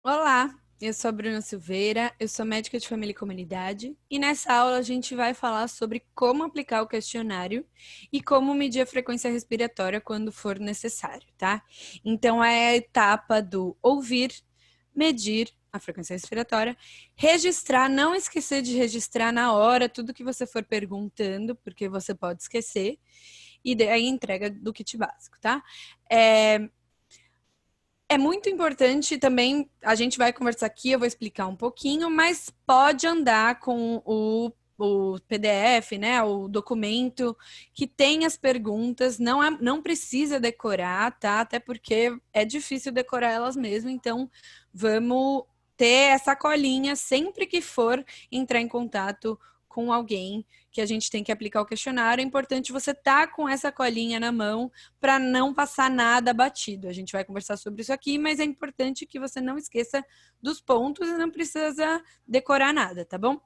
Olá, eu sou a Bruna Silveira, eu sou médica de família e comunidade e nessa aula a gente vai falar sobre como aplicar o questionário e como medir a frequência respiratória quando for necessário, tá? Então é a etapa do ouvir, medir a frequência respiratória, registrar, não esquecer de registrar na hora tudo que você for perguntando, porque você pode esquecer, e daí entrega do kit básico, tá? É muito importante também, a gente vai conversar aqui, eu vou explicar um pouquinho, mas pode andar com o PDF, né, o documento que tem as perguntas, não precisa decorar, tá? Até porque é difícil decorar elas mesmo, então vamos ter essa colinha sempre que for entrar em contato com alguém que a gente tem que aplicar o questionário. É importante você estar com essa colinha na mão para não passar nada batido. A gente vai conversar sobre isso aqui, mas é importante que você não esqueça dos pontos e não precisa decorar nada, tá bom?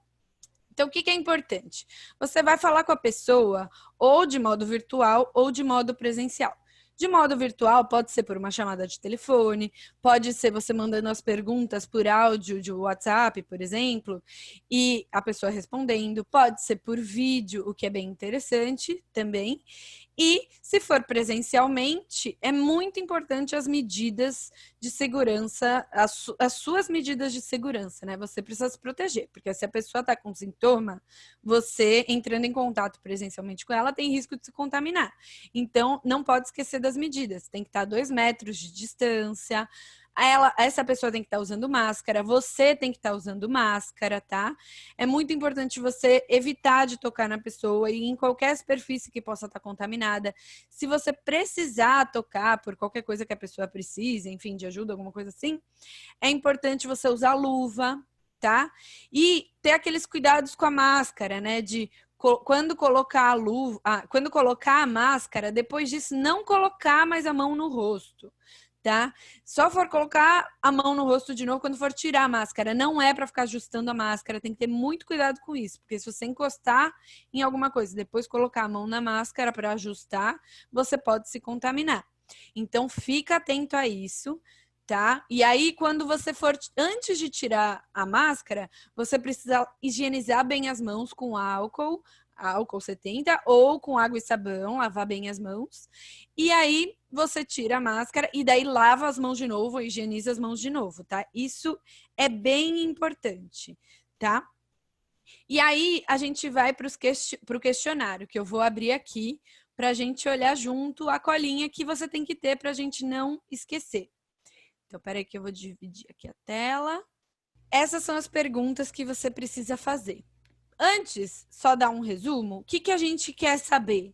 Então, o que é importante? Você vai falar com a pessoa ou de modo virtual ou de modo presencial. De modo virtual, pode ser por uma chamada de telefone, pode ser você mandando as perguntas por áudio de WhatsApp, por exemplo, e a pessoa respondendo, pode ser por vídeo, o que é bem interessante também. E, se for presencialmente, é muito importante as medidas de segurança, as suas medidas de segurança, né? Você precisa se proteger, porque se a pessoa está com sintoma, você entrando em contato presencialmente com ela tem risco de se contaminar. Então, não pode esquecer das medidas. Tem que estar a 2 metros de distância. Essa pessoa tem que estar usando máscara, você tem que estar usando máscara, tá? É muito importante você evitar de tocar na pessoa e em qualquer superfície que possa estar contaminada. Se você precisar tocar por qualquer coisa que a pessoa precise, enfim, de ajuda, alguma coisa assim, é importante você usar luva, tá? E ter aqueles cuidados com a máscara, né? De quando colocar a luva, quando colocar a máscara, depois disso não colocar mais a mão no rosto, tá? Só for colocar a mão no rosto de novo quando for tirar a máscara. Não é para ficar ajustando a máscara, tem que ter muito cuidado com isso, porque se você encostar em alguma coisa e depois colocar a mão na máscara para ajustar, você pode se contaminar. Então fica atento a isso, tá? E aí quando você for antes de tirar a máscara, você precisa higienizar bem as mãos com álcool 70 ou com água e sabão, lavar bem as mãos. E aí você tira a máscara e daí lava as mãos de novo, higieniza as mãos de novo, tá? Isso é bem importante, tá? E aí a gente vai para o questionário, que eu vou abrir aqui para a gente olhar junto a colinha que você tem que ter para a gente não esquecer. Então, peraí que eu vou dividir aqui a tela. Essas são as perguntas que você precisa fazer. Antes, só dar um resumo, o que a gente quer saber?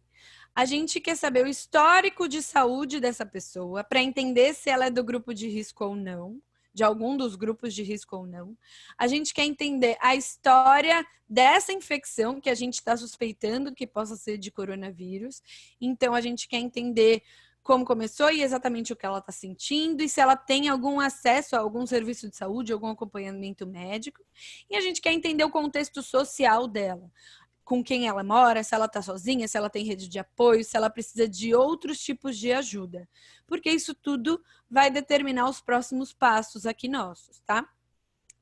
A gente quer saber o histórico de saúde dessa pessoa para entender se ela é do grupo de risco ou não, de algum dos grupos de risco ou não. A gente quer entender a história dessa infecção que a gente está suspeitando que possa ser de coronavírus. Então, a gente quer entender como começou e exatamente o que ela está sentindo e se ela tem algum acesso a algum serviço de saúde, algum acompanhamento médico. E a gente quer entender o contexto social dela, com quem ela mora, se ela está sozinha, se ela tem rede de apoio, se ela precisa de outros tipos de ajuda. Porque isso tudo vai determinar os próximos passos aqui nossos, tá?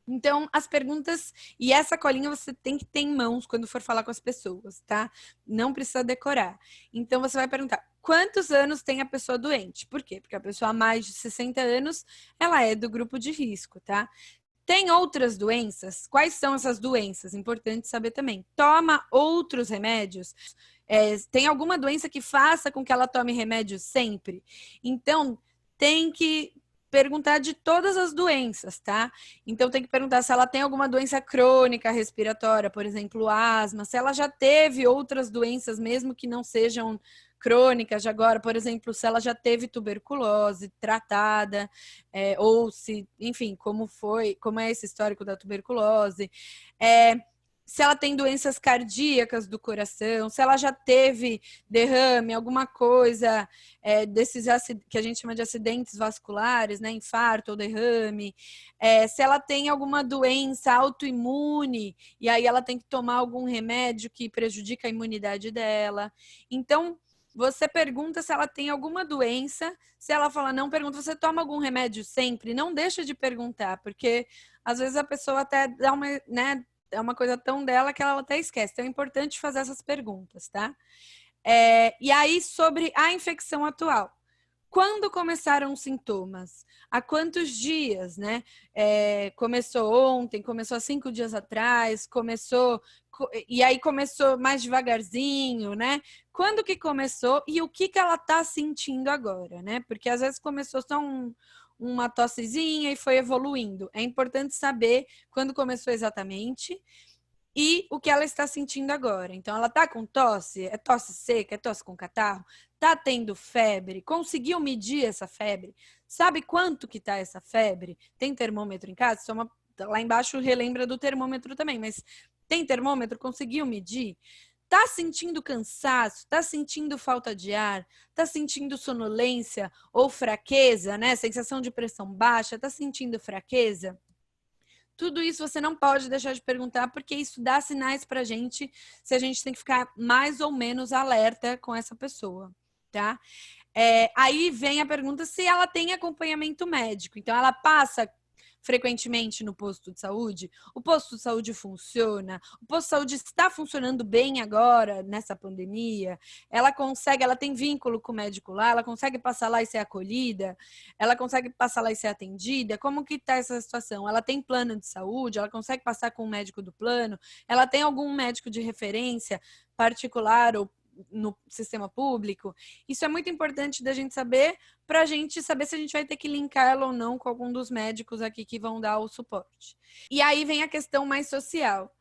Então, as perguntas e essa colinha você tem que ter em mãos quando for falar com as pessoas, tá? Não precisa decorar. Então, você vai perguntar: quantos anos tem a pessoa doente? Por quê? Porque a pessoa há mais de 60 anos, ela é do grupo de risco, tá? Tem outras doenças? Quais são essas doenças? Importante saber também. Toma outros remédios? Tem alguma doença que faça com que ela tome remédio sempre? Então, tem que perguntar de todas as doenças, tá? Então, tem que perguntar se ela tem alguma doença crônica respiratória, por exemplo, asma, se ela já teve outras doenças, mesmo que não sejam crônicas de agora, por exemplo, se ela já teve tuberculose tratada, ou se, enfim, como é esse histórico da tuberculose, se ela tem doenças cardíacas do coração, se ela já teve derrame, alguma coisa desses que a gente chama de acidentes vasculares, né, infarto ou derrame, se ela tem alguma doença autoimune e aí ela tem que tomar algum remédio que prejudica a imunidade dela. Então, você pergunta se ela tem alguma doença. Se ela fala não, pergunta, você toma algum remédio sempre? Não deixa de perguntar, porque às vezes a pessoa até dá uma, né, é uma coisa tão dela que ela até esquece. Então é importante fazer essas perguntas, tá? E aí, sobre a infecção atual. Quando começaram os sintomas? Há quantos dias, né? Começou ontem, começou há 5 dias atrás, e aí começou mais devagarzinho, né? Quando que começou e o que ela tá sentindo agora, né? Porque às vezes começou só uma tossezinha e foi evoluindo. É importante saber quando começou exatamente e o que ela está sentindo agora. Então, ela está com tosse? É tosse seca? É tosse com catarro? Está tendo febre? Conseguiu medir essa febre? Sabe quanto que está essa febre? Tem termômetro em casa? Lá embaixo relembra do termômetro também, mas tem termômetro? Conseguiu medir? Tá sentindo cansaço? Tá sentindo falta de ar? Tá sentindo sonolência ou fraqueza, né? Sensação de pressão baixa? Tá sentindo fraqueza? Tudo isso você não pode deixar de perguntar, porque isso dá sinais para a gente se a gente tem que ficar mais ou menos alerta com essa pessoa, tá? Aí vem a pergunta se ela tem acompanhamento médico. Então, ela passa frequentemente no posto de saúde? O posto de saúde funciona? O posto de saúde está funcionando bem agora, nessa pandemia? Ela tem vínculo com o médico lá? Ela consegue passar lá e ser acolhida? Ela consegue passar lá e ser atendida? Como que está essa situação? Ela tem plano de saúde? Ela consegue passar com o médico do plano? Ela tem algum médico de referência particular ou no sistema público? Isso é muito importante da gente saber, para a gente saber se a gente vai ter que linkar ela ou não com algum dos médicos aqui que vão dar o suporte. E aí vem a questão mais social.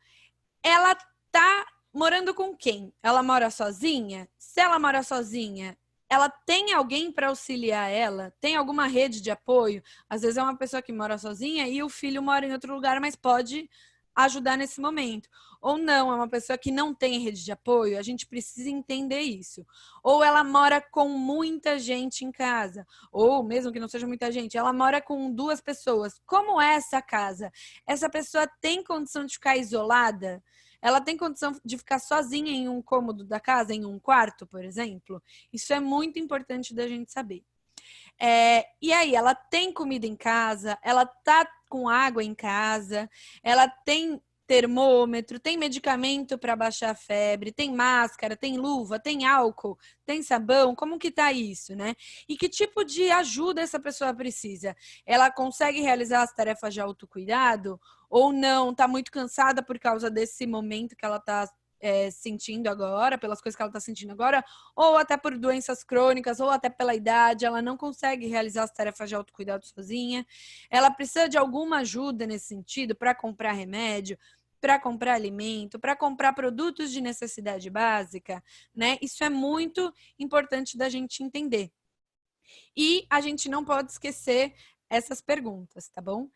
Ela tá morando com quem? Ela mora sozinha? Se ela mora sozinha, ela tem alguém para auxiliar ela? Tem alguma rede de apoio? Às vezes é uma pessoa que mora sozinha e o filho mora em outro lugar, mas pode ajudar nesse momento. Ou não, é uma pessoa que não tem rede de apoio, a gente precisa entender isso. Ou ela mora com muita gente em casa, ou mesmo que não seja muita gente, ela mora com 2 pessoas. Como é essa casa? Essa pessoa tem condição de ficar isolada? Ela tem condição de ficar sozinha em um cômodo da casa, em um quarto, por exemplo? Isso é muito importante da gente saber. E aí, ela tem comida em casa, ela tá com água em casa, ela tem termômetro, tem medicamento para baixar a febre, tem máscara, tem luva, tem álcool, tem sabão, como que tá isso, né? E que tipo de ajuda essa pessoa precisa? Ela consegue realizar as tarefas de autocuidado ou não? Tá muito cansada por causa desse momento que ela tá sentindo agora, pelas coisas que ela está sentindo agora, ou até por doenças crônicas, ou até pela idade, ela não consegue realizar as tarefas de autocuidado sozinha. Ela precisa de alguma ajuda nesse sentido para comprar remédio, para comprar alimento, para comprar produtos de necessidade básica, né? Isso é muito importante da gente entender. E a gente não pode esquecer essas perguntas, tá bom?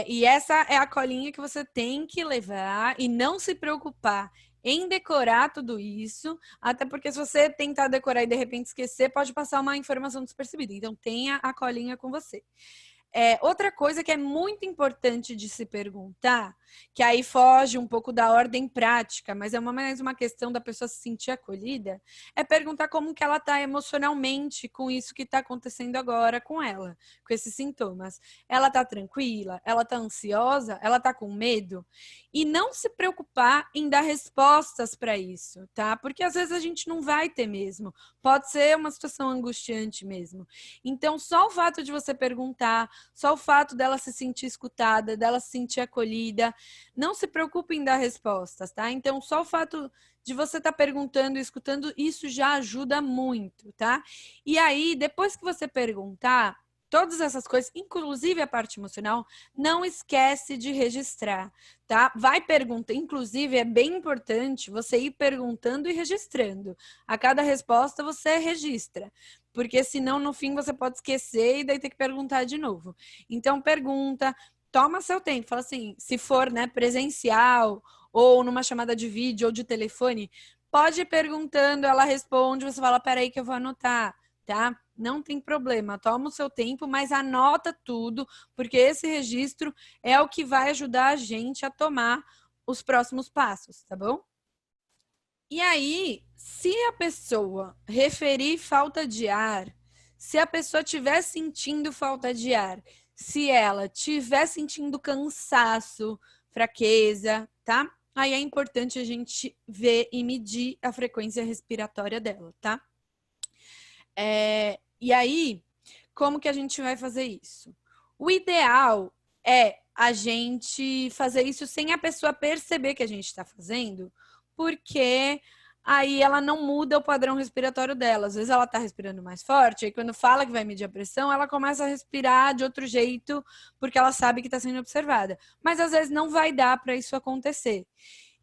E essa é a colinha que você tem que levar e não se preocupar em decorar tudo isso, até porque se você tentar decorar e de repente esquecer, pode passar uma informação despercebida. Então, tenha a colinha com você. Outra coisa que é muito importante de se perguntar, que aí foge um pouco da ordem prática, mas é mais uma questão da pessoa se sentir acolhida, é perguntar como que ela está emocionalmente com isso que está acontecendo agora com ela, com esses sintomas. Ela está tranquila? Ela está ansiosa? Ela está com medo? E não se preocupar em dar respostas para isso, tá? Porque às vezes a gente não vai ter mesmo. Pode ser uma situação angustiante mesmo. Então, só o fato de você perguntar, só o fato dela se sentir escutada, dela se sentir acolhida, não se preocupe em dar respostas, tá? Então, só o fato de você estar perguntando e escutando, isso já ajuda muito, tá? E aí, depois que você perguntar, todas essas coisas, inclusive a parte emocional, não esquece de registrar, tá? Vai perguntar, inclusive é bem importante você ir perguntando e registrando. A cada resposta você registra, porque senão no fim você pode esquecer e daí ter que perguntar de novo. Então pergunta, toma seu tempo, fala assim, se for, né, presencial ou numa chamada de vídeo ou de telefone, pode ir perguntando, ela responde, você fala, peraí que eu vou anotar, tá? Não tem problema, toma o seu tempo, mas anota tudo, porque esse registro é o que vai ajudar a gente a tomar os próximos passos, tá bom? E aí, se a pessoa referir falta de ar, se a pessoa estiver sentindo falta de ar, se ela estiver sentindo cansaço, fraqueza, tá? Aí é importante a gente ver e medir a frequência respiratória dela, tá? E aí, como que a gente vai fazer isso? O ideal é a gente fazer isso sem a pessoa perceber que a gente está fazendo, porque aí ela não muda o padrão respiratório dela. Às vezes ela está respirando mais forte, aí quando fala que vai medir a pressão, ela começa a respirar de outro jeito, porque ela sabe que está sendo observada. Mas às vezes não vai dar para isso acontecer.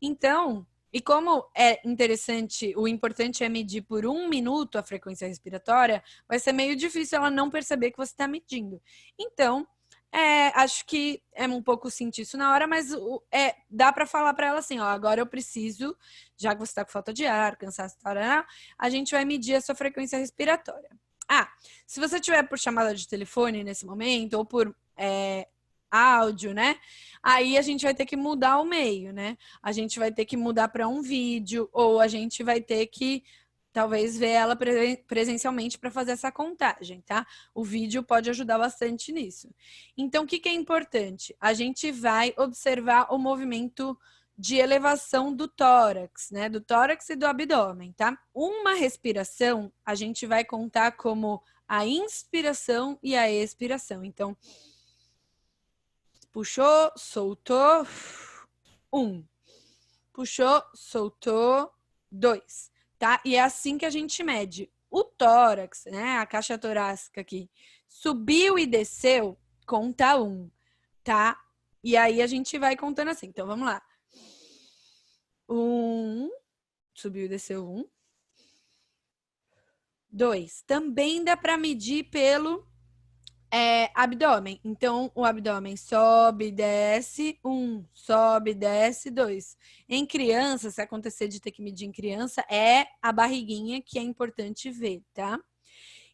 Então, e como é interessante, o importante é medir por 1 minuto a frequência respiratória, vai ser meio difícil ela não perceber que você está medindo. Então, acho que é um pouco sentir isso na hora, mas dá para falar para ela assim, ó, agora eu preciso, já que você está com falta de ar, cansaço, tarará, a gente vai medir a sua frequência respiratória. Ah, se você tiver por chamada de telefone nesse momento, ou por áudio, né? Aí a gente vai ter que mudar o meio, né? A gente vai ter que mudar para um vídeo, ou a gente vai ter que talvez ver ela presencialmente para fazer essa contagem, tá? O vídeo pode ajudar bastante nisso. Então, o que é importante? A gente vai observar o movimento de elevação do tórax, né? Do tórax e do abdômen, tá? Uma respiração a gente vai contar como a inspiração e a expiração. Então, puxou, soltou, 1. Puxou, soltou, 2. Tá? E é assim que a gente mede. O tórax, né? A caixa torácica aqui, subiu e desceu, conta 1, tá? E aí a gente vai contando assim. Então, vamos lá. 1, subiu e desceu 1. 2. Também dá para medir pelo abdômen. Então, o abdômen sobe, desce, 1, sobe, desce, 2. Em criança, se acontecer de ter que medir em criança, é a barriguinha que é importante ver, tá?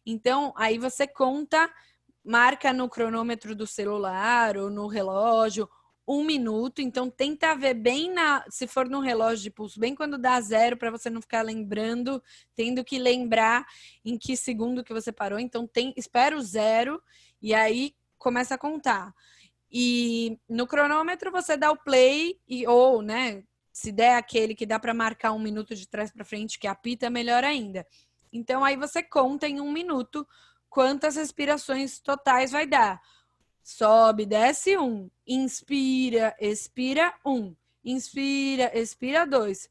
Então, aí você conta, marca no cronômetro do celular ou no relógio 1 minuto. Então, tenta ver bem se for no relógio de pulso, bem quando dá 0, para você não ficar lembrando, tendo que lembrar em que segundo que você parou. Então, espera o 0 e aí começa a contar. E no cronômetro você dá o play ou, né, se der aquele que dá para marcar 1 minuto de trás para frente, que apita, melhor ainda. Então, aí você conta em 1 minuto quantas respirações totais vai dar. Sobe, desce, 1. Inspira, expira, 1. Inspira, expira, 2.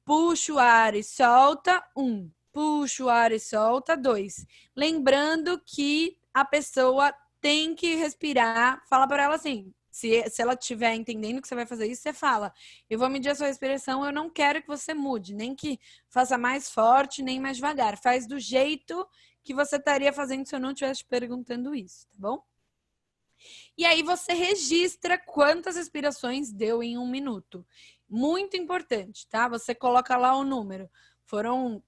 Puxa o ar e solta, 1. Puxa o ar e solta, 2. Lembrando que a pessoa tem que respirar. Fala para ela assim, se ela estiver entendendo que você vai fazer isso, você fala, eu vou medir a sua respiração, eu não quero que você mude, nem que faça mais forte, nem mais devagar. Faz do jeito que você estaria fazendo se eu não estivesse te perguntando isso, tá bom? E aí você registra quantas respirações deu em 1 minuto. Muito importante, tá? Você coloca lá o número. Foram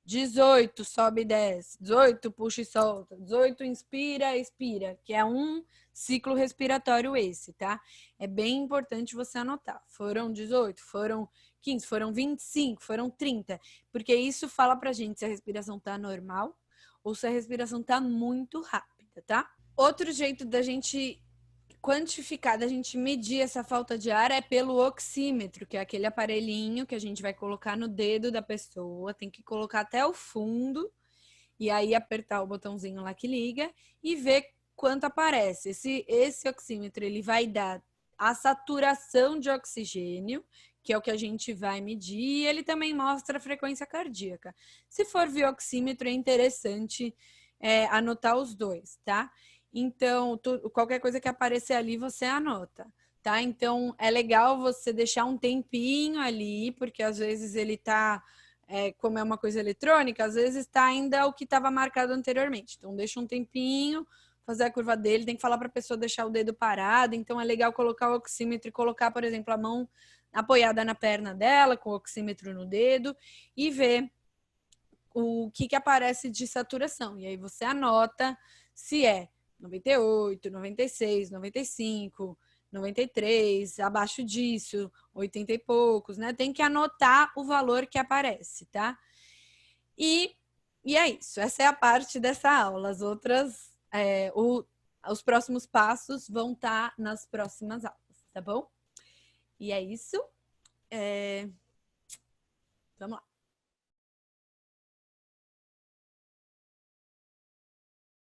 18, sobe e desce. 18, puxa e solta. 18, inspira, expira. Que é um ciclo respiratório esse, tá? É bem importante você anotar. Foram 18, foram 15, foram 25, foram 30. Porque isso fala pra gente se a respiração tá normal ou se a respiração tá muito rápida, tá? Outro jeito da gente quantificar, da gente medir essa falta de ar é pelo oxímetro, que é aquele aparelhinho que a gente vai colocar no dedo da pessoa, tem que colocar até o fundo e aí apertar o botãozinho lá que liga e ver quanto aparece. Esse oxímetro, ele vai dar a saturação de oxigênio, que é o que a gente vai medir, e ele também mostra a frequência cardíaca. Se for via oxímetro, é interessante anotar os dois, tá? Então, qualquer coisa que aparecer ali, você anota, tá? Então, é legal você deixar um tempinho ali, porque às vezes ele tá, como é uma coisa eletrônica, às vezes está ainda o que estava marcado anteriormente. Então, deixa um tempinho, fazer a curva dele, tem que falar para a pessoa deixar o dedo parado. Então, é legal colocar o oxímetro e colocar, por exemplo, a mão apoiada na perna dela, com o oxímetro no dedo, e ver o que aparece de saturação. E aí você anota se é 98, 96, 95, 93, abaixo disso, 80 e poucos, né? Tem que anotar o valor que aparece, tá? E é isso. Essa é a parte dessa aula. As outras, os próximos passos vão estar nas próximas aulas, tá bom? E é isso. Vamos lá.